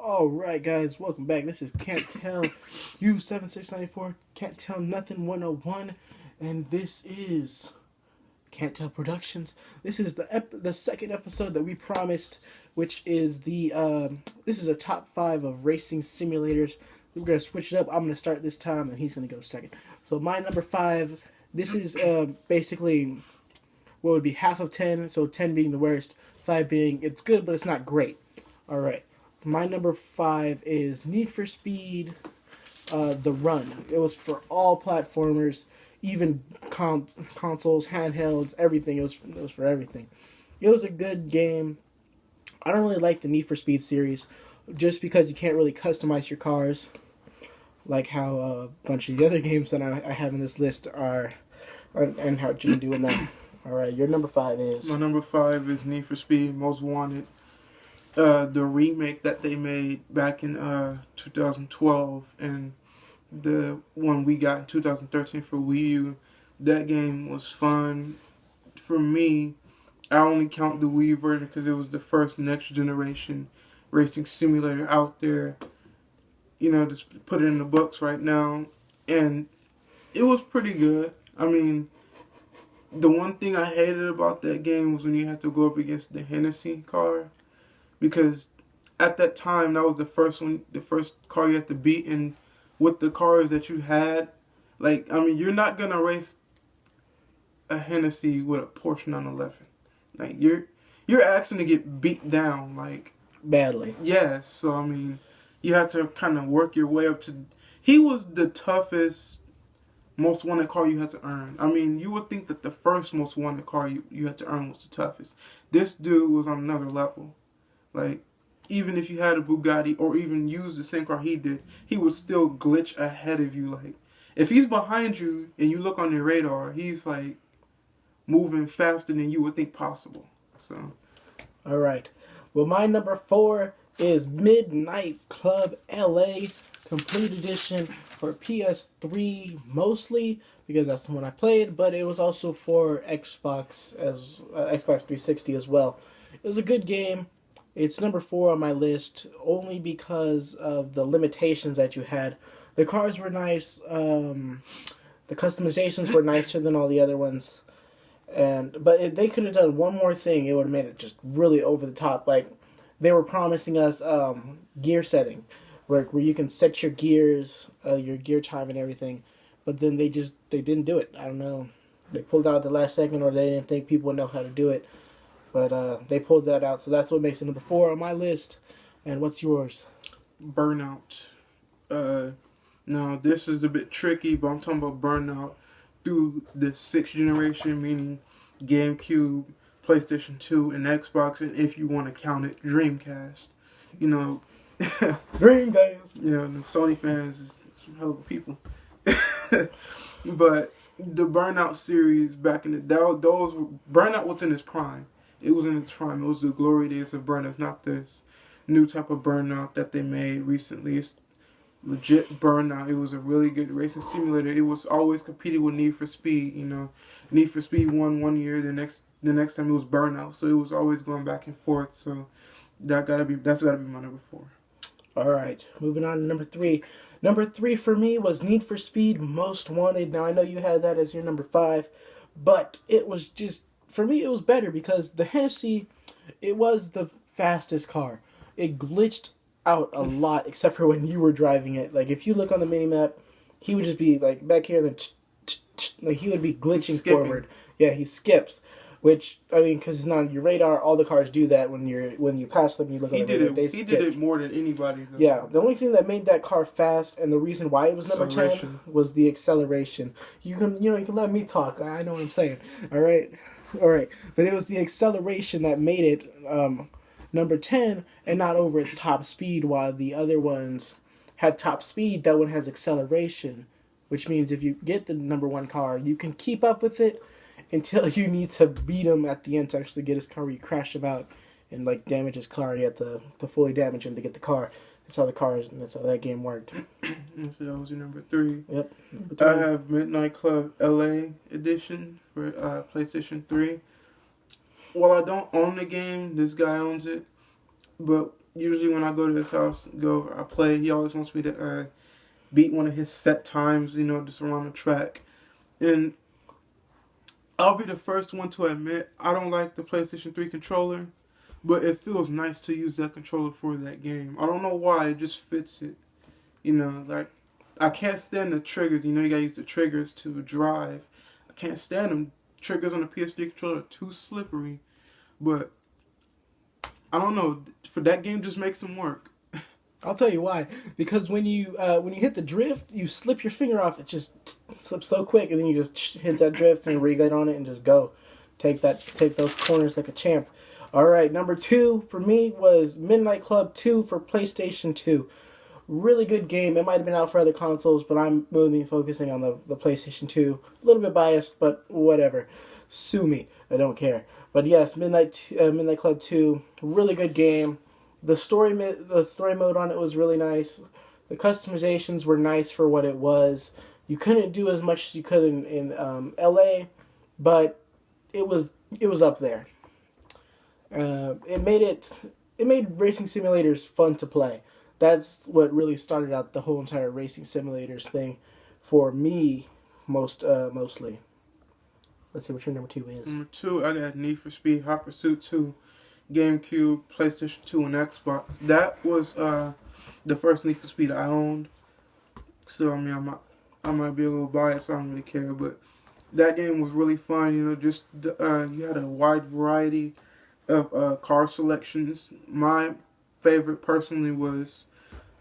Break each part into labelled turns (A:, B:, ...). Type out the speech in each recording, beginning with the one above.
A: Alright guys, welcome back. This is Can't Tell U7694, Can't Tell Nothing 101, and this is Can't Tell Productions. This is the second episode that we promised, which is this is a top 5 of racing simulators. We're going to switch it up. I'm going to start this time, and he's going to go second. So my number 5, this is basically what would be half of 10, so 10 being the worst, 5 being it's good, but it's not great. Alright. My number 5 is Need for Speed, The Run. It was for all platformers, even consoles, handhelds, everything. It was for everything. It was a good game. I don't really like the Need for Speed series, just because you can't really customize your cars, like how a bunch of the other games that I have in this list are and how you can do in them. All right, your number 5 is?
B: My number 5 is Need for Speed Most Wanted. The remake that they made back in 2012 and the one we got in 2013 for Wii U. That game was fun. For me, I only count the Wii version because it was the first next generation racing simulator out there. You know, just put it in the books right now. And it was pretty good. I mean, the one thing I hated about that game was when you had to go up against the Hennessy car. Because at that time, that was the first car you had to beat, and with the cars that you had, like, I mean, you're not gonna race a Hennessy with a Porsche 911. Like, you're asking to get beat down, like,
A: Badly.
B: yes. So I mean, you had to kind of work your way up to. He was the toughest most wanted car you had to earn. I mean, you would think that the first most wanted car you had to earn was the toughest. This dude was on another level. Like, even if you had a Bugatti or even used the same car he did, he would still glitch ahead of you. Like, if he's behind you and you look on your radar, he's like moving faster than you would think possible. So,
A: all right. Well, my number 4 is Midnight Club LA Complete Edition for PS3 mostly because that's the one I played, but it was also for Xbox Xbox 360 as well. It was a good game. It's number 4 on my list only because of the limitations that you had. The cars were nice. The customizations were nicer than all the other ones. But if they could have done one more thing, it would have made it just really over the top. Like, they were promising us gear setting, where you can set your gears, your gear time and everything. But then they didn't do it. I don't know. They pulled out at the last second, or they didn't think people would know how to do it. But they pulled that out, so that's what makes it number 4 on my list. And what's yours?
B: Burnout. Now, this is a bit tricky, but I'm talking about Burnout through the 6th generation, meaning GameCube, PlayStation 2, and Xbox, and if you want to count it, Dreamcast. You know,
A: Dreamcast.
B: You know, the Sony fans is some hell of people. But the Burnout series back in the Burnout was in its prime. It was in its prime. It was the glory days of Burnout. It's not this new type of Burnout that they made recently. It's legit Burnout. It was a really good racing simulator. It was always competing with Need for Speed. You know, Need for Speed won one year. The next time it was Burnout. So it was always going back and forth. So that's gotta be my number 4.
A: All right, moving on to number 3. Number 3 for me was Need for Speed Most Wanted. Now I know you had that as your number 5, but it was just, for me it was better because the Hennessy, it was the fastest car. It glitched out a lot except for when you were driving it. Like, if you look on the minimap, he would just be like back here and then like he would be glitching forward. Yeah, he skips. Which, I mean, because it's not on your radar, all the cars do that when you pass them. You look at them.
B: He did it more than anybody. Though.
A: Yeah, the only thing that made that car fast, and the reason why it was number 10 was the acceleration. You can let me talk. I know what I'm saying. All right. But it was the acceleration that made it number 10, and not over its top speed. While the other ones had top speed, that one has acceleration, which means if you get the number 1 car, you can keep up with it until you need to beat him at the end to actually get his car, where you crash him out and like damage his car. You have to fully damage him to get the car. That's how that game worked.
B: So that was your number 3.
A: Yep.
B: I have Midnight Club LA edition for PlayStation 3. While I don't own the game, this guy owns it. But usually when I go to his house, I play. He always wants me to beat one of his set times, just around the track. And I'll be the first one to admit I don't like the PlayStation 3 controller, but it feels nice to use that controller for that game. I don't know why, it just fits it. Like, I can't stand the triggers. You gotta use the triggers to drive. I can't stand them. Triggers on the PS3 controller are too slippery. But, I don't know. For that game, just makes them work.
A: I'll tell you why. Because when you hit the drift, you slip your finger off. It just slips so quick, and then you just hit that drift and re-get on it and just go. Take those corners like a champ. All right, number 2 for me was Midnight Club 2 for PlayStation 2. Really good game. It might have been out for other consoles, but I'm mainly focusing on the PlayStation 2. A little bit biased, but whatever. Sue me. I don't care. But yes, Midnight Club 2, really good game. The story mode on it was really nice. The customizations were nice for what it was. You couldn't do as much as you could in LA, but it was up there. It made racing simulators fun to play. That's what really started out the whole entire racing simulators thing for me mostly. Let's see what your number 2 is.
B: Number 2, I got Need for Speed Hot Pursuit 2. GameCube, PlayStation 2, and Xbox. That was the first Need for Speed I owned. So I might be a little biased. I don't really care, but that game was really fun. You had a wide variety of car selections. My favorite personally was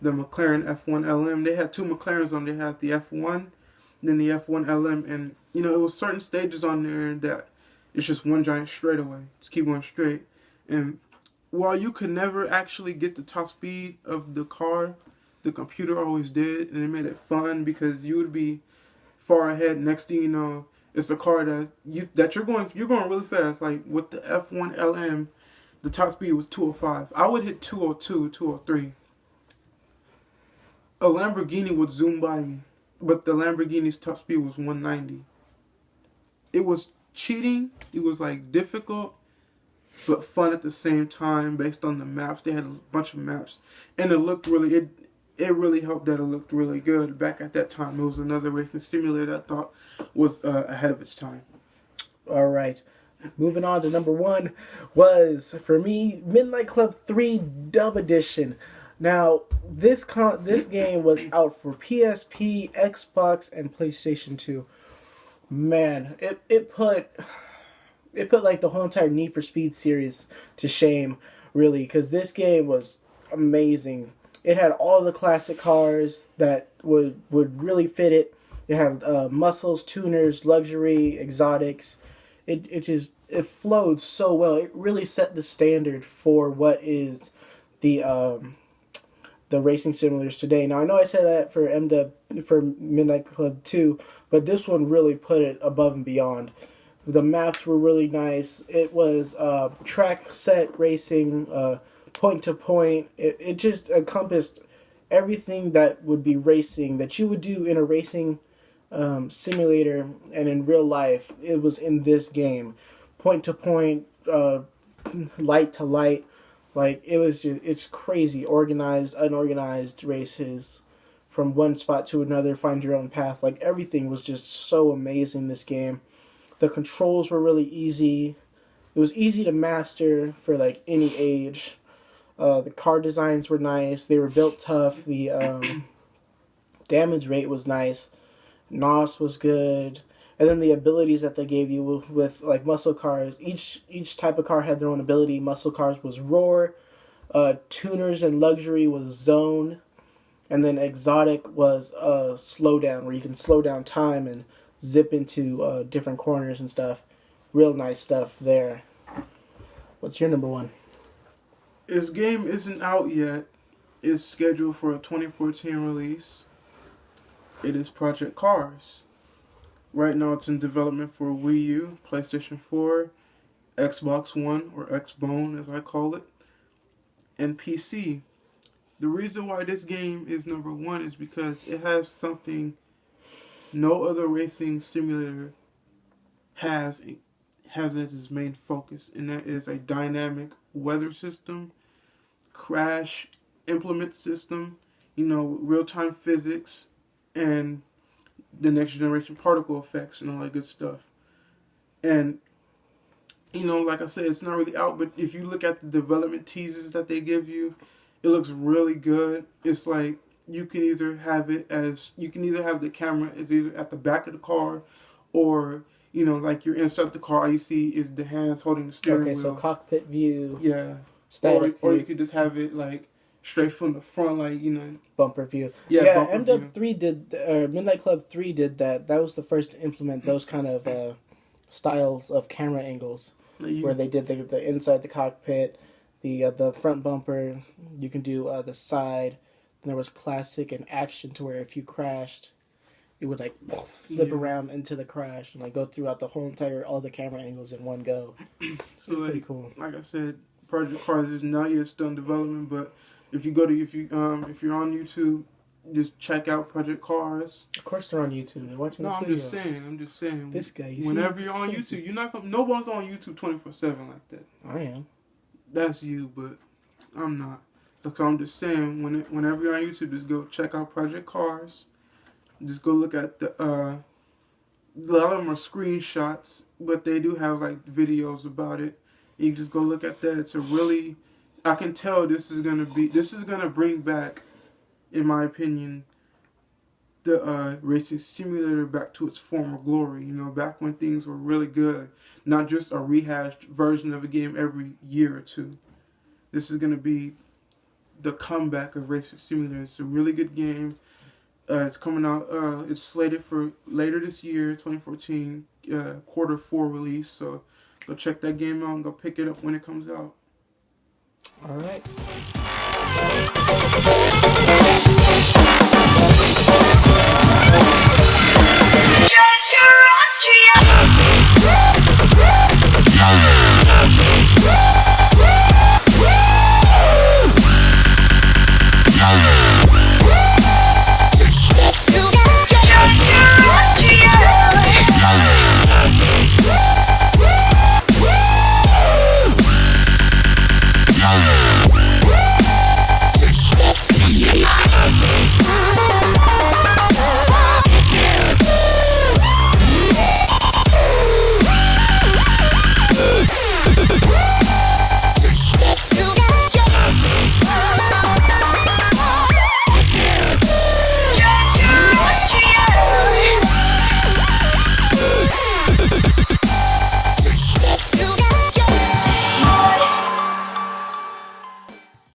B: the McLaren F1 LM. They had 2 McLarens on. They had the F1, then the F1 LM, and it was certain stages on there that it's just one giant straightaway. Just keep going straight. And while you could never actually get the top speed of the car, the computer always did, and it made it fun because you would be far ahead. Next thing you know, it's a car that you're going really fast. Like with the F1 LM, the top speed was 205. I would hit 202, 203. A Lamborghini would zoom by me, but the Lamborghini's top speed was 190. It was cheating. It was like difficult, but fun at the same time based on the maps. They had a bunch of maps, and it looked really, it really helped that it looked really good. Back at that time, it was another racing simulator I thought was ahead of its time.
A: All right. Moving on to number 1 was, for me, Midnight Club 3 Dub Edition. Now, this game was out for PSP, Xbox, and PlayStation 2. Man, it put like the whole entire Need for Speed series to shame, really, because this game was amazing. It had all the classic cars that would really fit it. It had muscles, tuners, luxury, exotics. It flowed so well. It really set the standard for what is the racing simulators today. Now I know I said that for Midnight Club 2, but this one really put it above and beyond. The maps were really nice. It was track set racing, point to point. It just encompassed everything that would be racing that you would do in a racing simulator and in real life. It was in this game, point to point, light to light. Like it's crazy. Organized, unorganized races from one spot to another. Find your own path. Like everything was just so amazing. This game. The controls were really easy. It was easy to master for like any age. The car designs were nice. They were built tough. The damage rate was nice. NOS was good. And then the abilities that they gave you with like muscle cars. Each type of car had their own ability. Muscle cars was roar. Tuners and luxury was zone. And then exotic was slow down, where you can slow down time and zip into different corners and stuff. Real nice stuff there. What's your number 1?
B: This game isn't out yet. It's scheduled for a 2014 release. It is Project Cars. Right now it's in development for Wii U, PlayStation 4, Xbox One, or Xbone as I call it, and PC. The reason why this game is number 1 is because it has something no other racing simulator has as its main focus, and that is a dynamic weather system, crash implement system, real-time physics, and the next generation particle effects and all that good stuff. And, like I said, it's not really out, but if you look at the development teasers that they give you, it looks really good. It's like you can either have the camera as either at the back of the car, or like you're inside the car, all you see is the hands holding the steering wheel.
A: Okay, so cockpit view.
B: Yeah.
A: Static view.
B: Or you could just have it like straight from the front, like
A: bumper view.
B: Yeah,
A: MW3 did, Midnight Club 3 did that. That was the first to implement those kind of styles of camera angles, where they did the inside the cockpit, the front bumper. You can do the side. And there was classic and action, to where if you crashed, it would like flip around into the crash and like go throughout the whole all the camera angles in one go.
B: So
A: pretty cool.
B: Like I said, Project Cars is not yet still in development, but if you're on YouTube, just check out Project Cars.
A: Of course, they're on YouTube. They're watching.
B: No,
A: this
B: I'm
A: video.
B: just saying.
A: This guy.
B: Whenever you're on YouTube, you're not no one's on YouTube 24/7 like that.
A: I am.
B: That's you, but I'm not. So I'm just saying, whenever you're on YouTube, just go check out Project Cars. Just go look at a lot of them are screenshots, but they do have like videos about it. You just go look at that. It's I can tell this is gonna bring back, in my opinion, the racing simulator back to its former glory. Back when things were really good, not just a rehashed version of a game every year or two. This is gonna be the comeback of Racing Simulator. It's a really good game. It's coming out. It's slated for later this year, 2014, Q4 release. So go check that game out and go pick it up when it comes out.
A: All right.